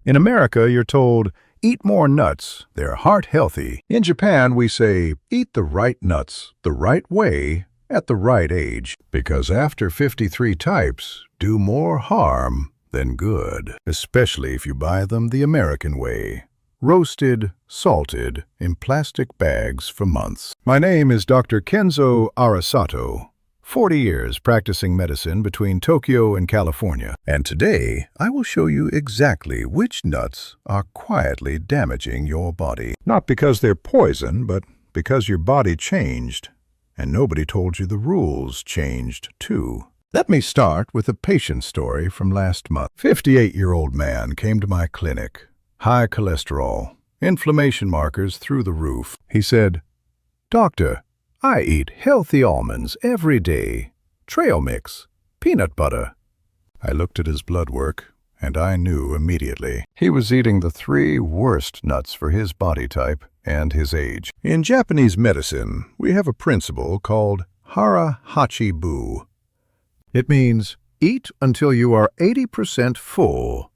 In America, you're told, eat more nuts, they're heart healthy. In Japan, we say, eat the right nuts, the right way, at the right age. Because after 53 types, do more harm than good. Especially if you buy them the American way. Roasted, salted, in plastic bags for months. My name is Dr. Kenzo Arasato. 40 years practicing medicine between Tokyo and California. And today, I will show you exactly which nuts are quietly damaging your body. Not because they're poison, but because your body changed. And nobody told you the rules changed too. Let me start with a patient story from last month. 58-year-old man came to my clinic. High cholesterol, inflammation markers through the roof. He said, "Doctor, I eat healthy almonds every day, trail mix, peanut butter." I looked at his blood work, and I knew immediately. He was eating the 3 worst nuts for his body type and his age. In Japanese medicine, we have a principle called hara hachi bu. It means eat until you are 80% full.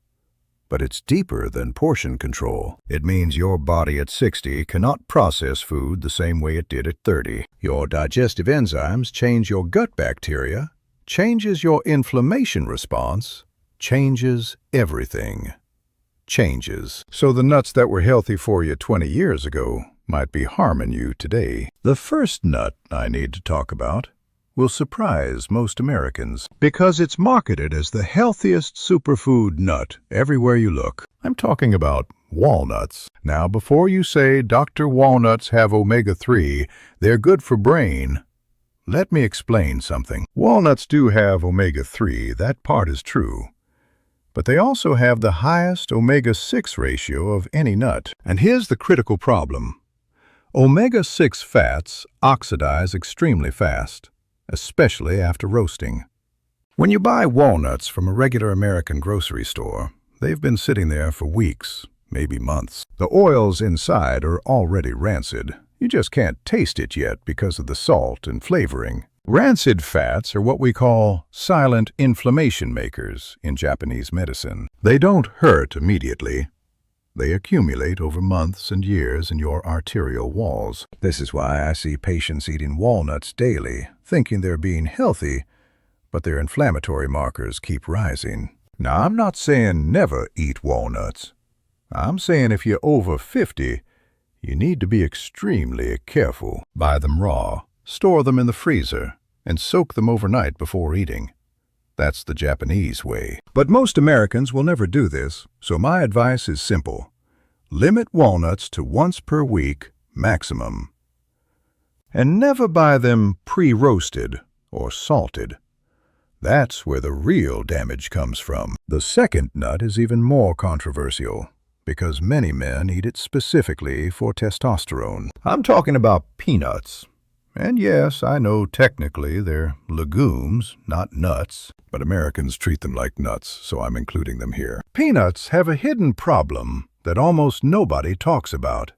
But it's deeper than portion control. It means your body at 60 cannot process food the same way it did at 30. Your digestive enzymes change your gut bacteria, changes your inflammation response, changes everything. Changes. So the nuts that were healthy for you 20 years ago might be harming you today. The first nut I need to talk about will surprise most Americans because it's marketed as the healthiest superfood nut everywhere you look. I'm talking about walnuts. Now, before you say Dr. Walnuts have omega-3, they're good for brain, let me explain something. Walnuts do have omega-3, that part is true. But they also have the highest omega-6 ratio of any nut. And here's the critical problem. Omega-6 fats oxidize extremely fast, especially after roasting. When you buy walnuts from a regular American grocery store, they've been sitting there for weeks, maybe months. The oils inside are already rancid. You just can't taste it yet because of the salt and flavoring. Rancid fats are what we call silent inflammation makers in Japanese medicine. They don't hurt immediately. They accumulate over months and years in your arterial walls. This is why I see patients eating walnuts daily, thinking they're being healthy, but their inflammatory markers keep rising. Now, I'm not saying never eat walnuts. I'm saying if you're over 50, you need to be extremely careful. Buy them raw, store them in the freezer, and soak them overnight before eating. That's the Japanese way. But most Americans will never do this, so my advice is simple. Limit walnuts to once per week, maximum. And never buy them pre-roasted or salted. That's where the real damage comes from. The second nut is even more controversial, because many men eat it specifically for testosterone. I'm talking about peanuts. And yes, I know technically they're legumes, not nuts, but Americans treat them like nuts, so I'm including them here. Peanuts have a hidden problem that almost nobody talks about.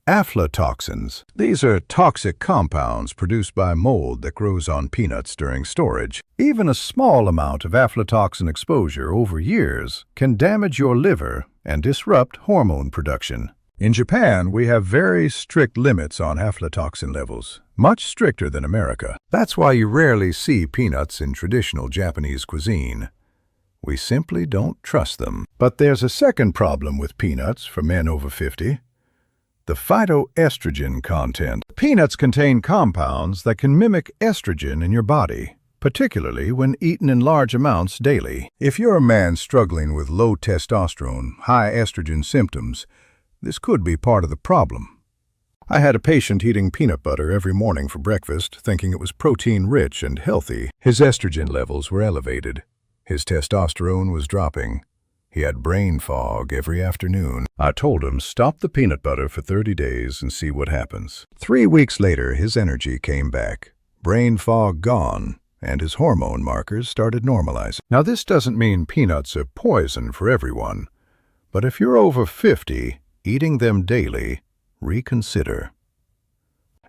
Aflatoxins. These are toxic compounds produced by mold that grows on peanuts during storage. Even a small amount of aflatoxin exposure over years can damage your liver and disrupt hormone production. In Japan, we have very strict limits on aflatoxin levels, much stricter than America. That's why you rarely see peanuts in traditional Japanese cuisine. We simply don't trust them. But there's a second problem with peanuts for men over 50. The phytoestrogen content. Peanuts contain compounds that can mimic estrogen in your body, particularly when eaten in large amounts daily. If you're a man struggling with low testosterone, high estrogen symptoms, this could be part of the problem. I had a patient eating peanut butter every morning for breakfast, thinking it was protein-rich and healthy. His estrogen levels were elevated. His testosterone was dropping. He had brain fog every afternoon. I told him, stop the peanut butter for 30 days and see what happens. 3 weeks later, his energy came back. Brain fog gone, and his hormone markers started normalizing. Now, this doesn't mean peanuts are poison for everyone, but if you're over 50, eating them daily, reconsider.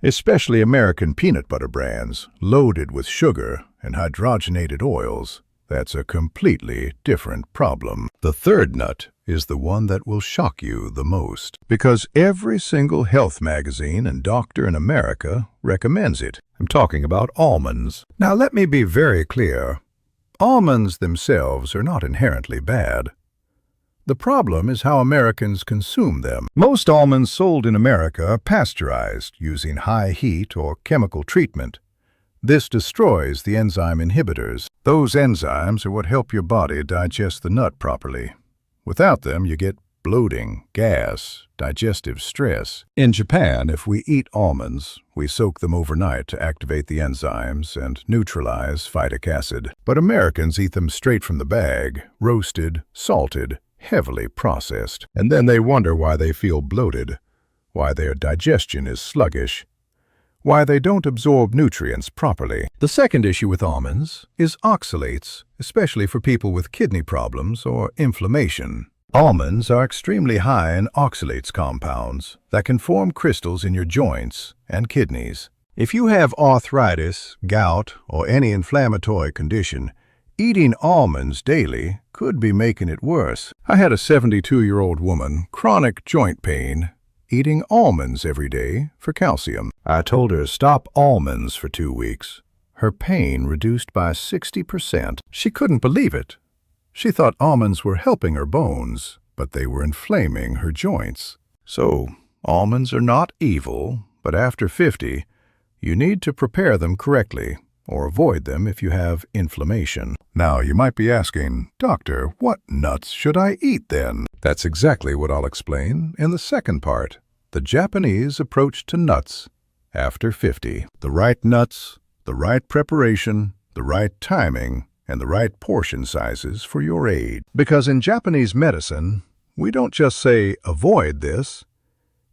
Especially American peanut butter brands, loaded with sugar and hydrogenated oils. That's a completely different problem. The third nut is the one that will shock you the most, because every single health magazine and doctor in America recommends it. I'm talking about almonds. Now let me be very clear. Almonds themselves are not inherently bad. The problem is how Americans consume them. Most almonds sold in America are pasteurized using high heat or chemical treatment. This destroys the enzyme inhibitors. Those enzymes are what help your body digest the nut properly. Without them, you get bloating, gas, digestive stress. In Japan, if we eat almonds, we soak them overnight to activate the enzymes and neutralize phytic acid. But Americans eat them straight from the bag, roasted, salted, heavily processed. And then they wonder why they feel bloated, why their digestion is sluggish, why they don't absorb nutrients properly. The second issue with almonds is oxalates, especially for people with kidney problems or inflammation. Almonds are extremely high in oxalates compounds that can form crystals in your joints and kidneys. If you have arthritis, gout, or any inflammatory condition, eating almonds daily could be making it worse. I had a 72-year-old woman, chronic joint pain, eating almonds every day for calcium. I told her to stop almonds for 2 weeks. Her pain reduced by 60%. She couldn't believe it. She thought almonds were helping her bones, but they were inflaming her joints. So, almonds are not evil, but after 50, you need to prepare them correctly, or avoid them if you have inflammation. Now, you might be asking, Doctor, what nuts should I eat then? That's exactly what I'll explain in the second part, the Japanese approach to nuts after 50. The right nuts, the right preparation, the right timing, and the right portion sizes for your age. Because in Japanese medicine, we don't just say, avoid this,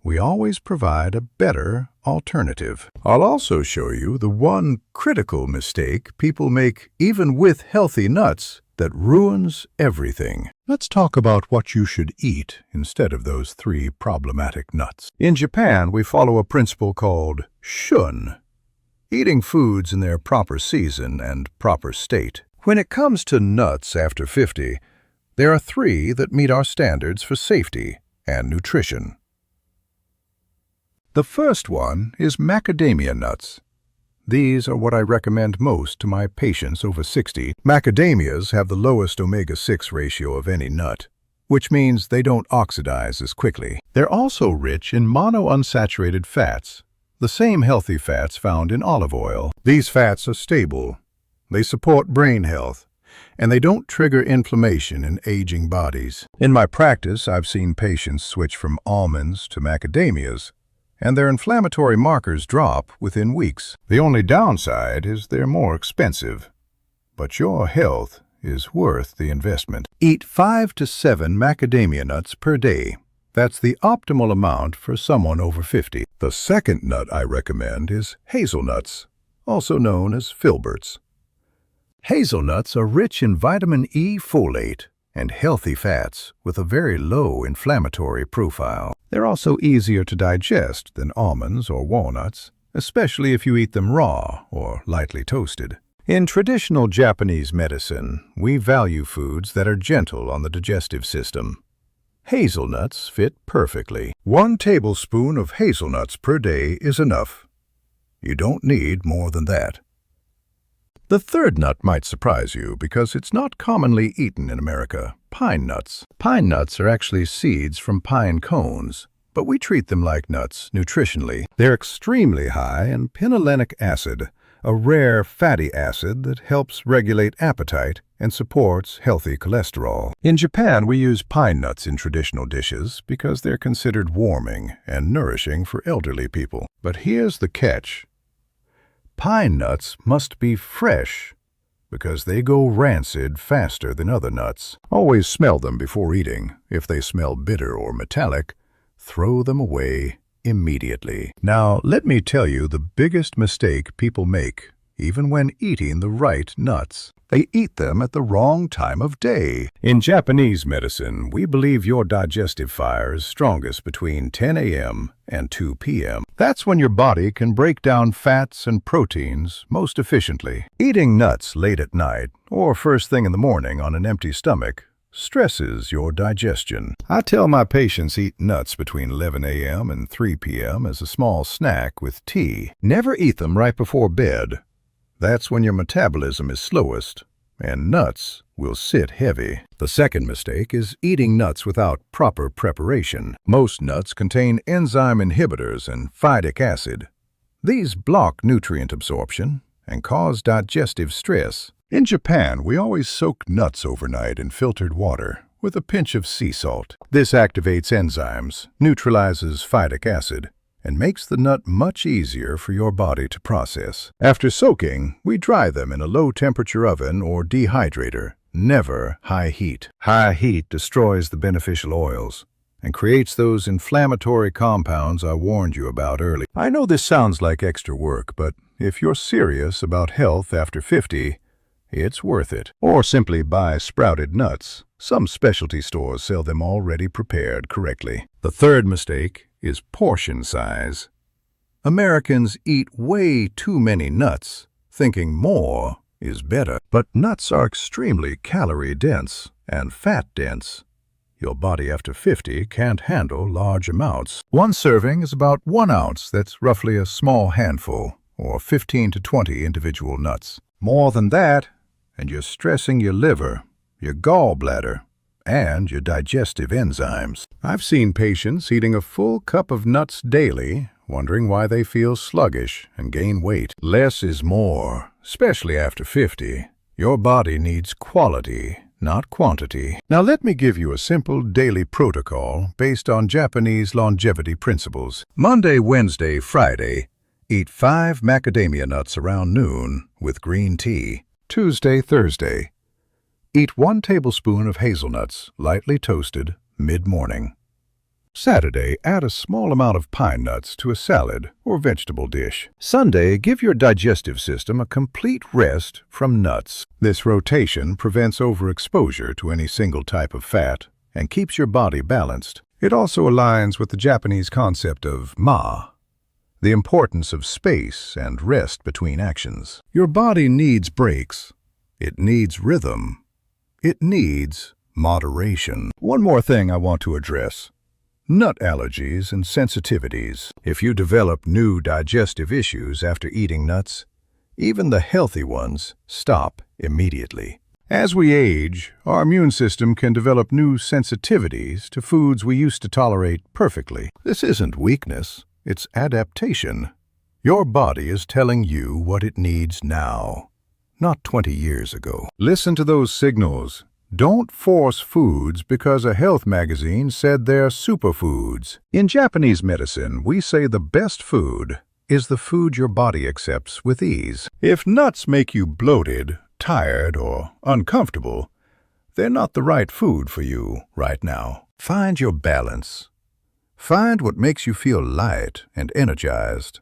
we always provide a better alternative. I'll also show you the one critical mistake people make even with healthy nuts that ruins everything. Let's talk about what you should eat instead of those 3 problematic nuts. In Japan, we follow a principle called shun, eating foods in their proper season and proper state. When it comes to nuts after 50, there are 3 that meet our standards for safety and nutrition. The first one is macadamia nuts. These are what I recommend most to my patients over 60. Macadamias have the lowest omega-6 ratio of any nut, which means they don't oxidize as quickly. They're also rich in monounsaturated fats, the same healthy fats found in olive oil. These fats are stable, they support brain health, and they don't trigger inflammation in aging bodies. In my practice, I've seen patients switch from almonds to macadamias, and their inflammatory markers drop within weeks. The only downside is they're more expensive, but your health is worth the investment. Eat 5 to 7 macadamia nuts per day. That's the optimal amount for someone over 50. The second nut I recommend is hazelnuts, also known as filberts. Hazelnuts are rich in vitamin E folate and healthy fats with a very low inflammatory profile. They're also easier to digest than almonds or walnuts, especially if you eat them raw or lightly toasted. In traditional Japanese medicine, we value foods that are gentle on the digestive system. Hazelnuts fit perfectly. 1 tablespoon of hazelnuts per day is enough. You don't need more than that. The third nut might surprise you because it's not commonly eaten in America: pine nuts. Pine nuts are actually seeds from pine cones, but we treat them like nuts nutritionally. They're extremely high in pinolenic acid, a rare fatty acid that helps regulate appetite and supports healthy cholesterol. In Japan, we use pine nuts in traditional dishes because they're considered warming and nourishing for elderly people. But here's the catch. Pine nuts must be fresh because they go rancid faster than other nuts. Always smell them before eating. If they smell bitter or metallic, throw them away immediately. Now, let me tell you the biggest mistake people make, even when eating the right nuts. They eat them at the wrong time of day. In Japanese medicine, we believe your digestive fire is strongest between 10 a.m. and 2 p.m. That's when your body can break down fats and proteins most efficiently. Eating nuts late at night or first thing in the morning on an empty stomach stresses your digestion. I tell my patients eat nuts between 11 a.m. and 3 p.m. as a small snack with tea. Never eat them right before bed. That's when your metabolism is slowest, and nuts will sit heavy. The second mistake is eating nuts without proper preparation. Most nuts contain enzyme inhibitors and phytic acid. These block nutrient absorption and cause digestive stress. In Japan, we always soak nuts overnight in filtered water with a pinch of sea salt. This activates enzymes, neutralizes phytic acid, and makes the nut much easier for your body to process. After soaking, we dry them in a low-temperature oven or dehydrator, never high heat. High heat destroys the beneficial oils and creates those inflammatory compounds I warned you about earlier. I know this sounds like extra work, but if you're serious about health after 50, it's worth it. Or simply buy sprouted nuts. Some specialty stores sell them already prepared correctly. The third mistake is portion size. Americans eat way too many nuts, thinking more is better. But nuts are extremely calorie-dense and fat-dense. Your body after 50 can't handle large amounts. One serving is about 1 ounce. That's roughly a small handful, or 15 to 20 individual nuts. More than that, and you're stressing your liver, your gallbladder, and your digestive enzymes. I've seen patients eating a full cup of nuts daily, wondering why they feel sluggish and gain weight. Less is more, especially after 50. Your body needs quality, not quantity. Now let me give you a simple daily protocol based on Japanese longevity principles. Monday, Wednesday, Friday, eat 5 macadamia nuts around noon with green tea. Tuesday, Thursday, eat 1 tablespoon of hazelnuts, lightly toasted, mid-morning. Saturday, add a small amount of pine nuts to a salad or vegetable dish. Sunday, give your digestive system a complete rest from nuts. This rotation prevents overexposure to any single type of fat and keeps your body balanced. It also aligns with the Japanese concept of ma, the importance of space and rest between actions. Your body needs breaks. It needs rhythm. It needs moderation. One more thing I want to address: nut allergies and sensitivities. If you develop new digestive issues after eating nuts, even the healthy ones, stop immediately. As we age, our immune system can develop new sensitivities to foods we used to tolerate perfectly. This isn't weakness. It's adaptation. Your body is telling you what it needs now, not 20 years ago. Listen to those signals. Don't force foods because a health magazine said they're superfoods. In Japanese medicine, we say the best food is the food your body accepts with ease. If nuts make you bloated, tired, or uncomfortable, they're not the right food for you right now. Find your balance. Find what makes you feel light and energized,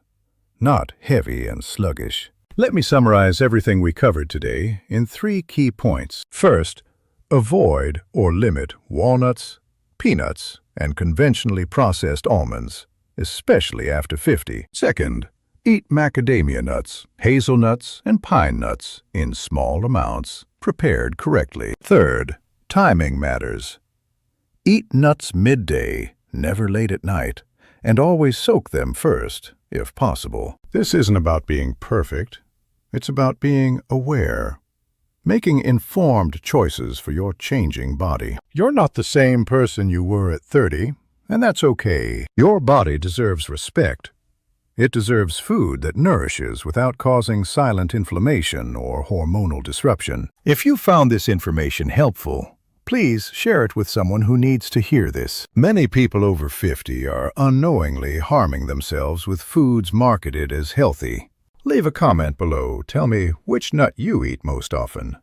not heavy and sluggish. Let me summarize everything we covered today in 3 key points. First, avoid or limit walnuts, peanuts, and conventionally processed almonds, especially after 50. Second, eat macadamia nuts, hazelnuts, and pine nuts in small amounts, prepared correctly. Third, timing matters. Eat nuts midday, never late at night, and always soak them first, if possible. This isn't about being perfect. It's about being aware, making informed choices for your changing body. You're not the same person you were at 30, and that's okay. Your body deserves respect. It deserves food that nourishes without causing silent inflammation or hormonal disruption. If you found this information helpful, please share it with someone who needs to hear this. Many people over 50 are unknowingly harming themselves with foods marketed as healthy. Leave a comment below. Tell me which nut you eat most often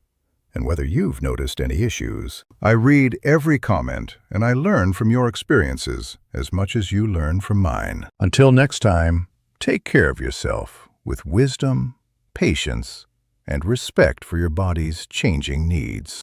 and whether you've noticed any issues. I read every comment and I learn from your experiences as much as you learn from mine. Until next time, take care of yourself with wisdom, patience, and respect for your body's changing needs.